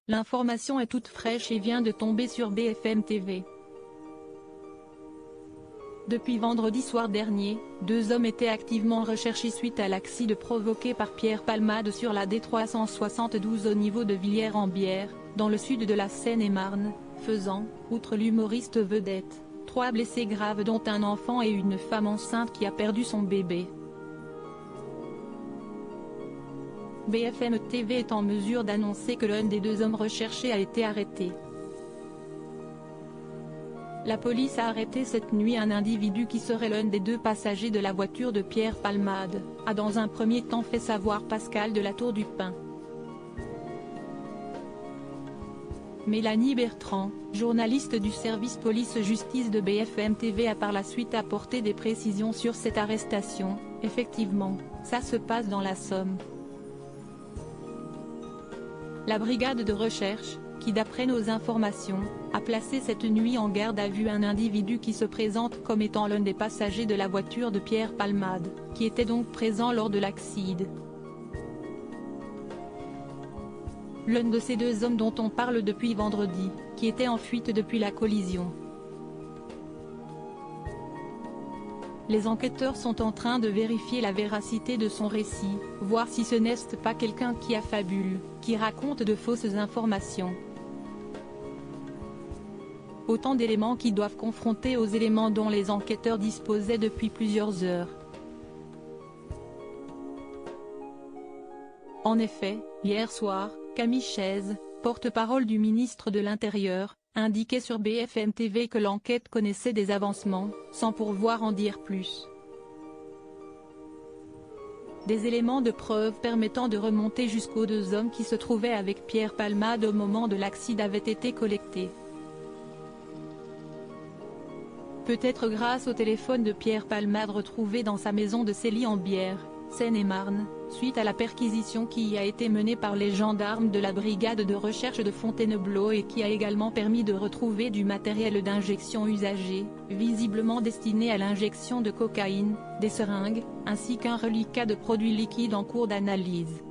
L'information est toute fraîche et vient de tomber sur BFM TV. Depuis vendredi soir dernier, 2 hommes étaient activement recherchés suite à l'accident provoqué par Pierre Palmade sur la D372 au niveau de Villiers-en-Bière, dans le sud de la Seine-et-Marne, faisant, outre l'humoriste vedette, 3 blessés graves dont un enfant et une femme enceinte qui a perdu son bébé. BFM TV est en mesure d'annoncer que l'un des 2 hommes recherchés a été arrêté. La police a arrêté cette nuit un individu qui serait l'un des 2 passagers de la voiture de Pierre Palmade, a dans un premier temps fait savoir Pascal de la Tour du Pin. Mélanie Bertrand, journaliste du service police-justice de BFM TV a par la suite apporté des précisions sur cette arrestation. Effectivement, ça se passe dans la Somme. La brigade de recherche, qui d'après nos informations, a placé cette nuit en garde à vue un individu qui se présente comme étant l'un des passagers de la voiture de Pierre Palmade, qui était donc présent lors de l'accident. L'un de ces 2 hommes dont on parle depuis vendredi, qui était en fuite depuis la collision. Les enquêteurs sont en train de vérifier la véracité de son récit, voir si ce n'est pas quelqu'un qui affabule, qui raconte de fausses informations. Autant d'éléments qui doivent confronter aux éléments dont les enquêteurs disposaient depuis plusieurs heures. En effet, hier soir, Camille Chaise, porte-parole du ministre de l'Intérieur, indiquait sur BFM TV que l'enquête connaissait des avancements, sans pouvoir en dire plus. Des éléments de preuve permettant de remonter jusqu'aux 2 hommes qui se trouvaient avec Pierre Palmade au moment de l'accident avaient été collectés. Peut-être grâce au téléphone de Pierre Palmade retrouvé dans sa maison de Villiers-en-Bière, Seine-et-Marne, suite à la perquisition qui y a été menée par les gendarmes de la brigade de recherche de Fontainebleau et qui a également permis de retrouver du matériel d'injection usagé, visiblement destiné à l'injection de cocaïne, des seringues, ainsi qu'un reliquat de produits liquides en cours d'analyse.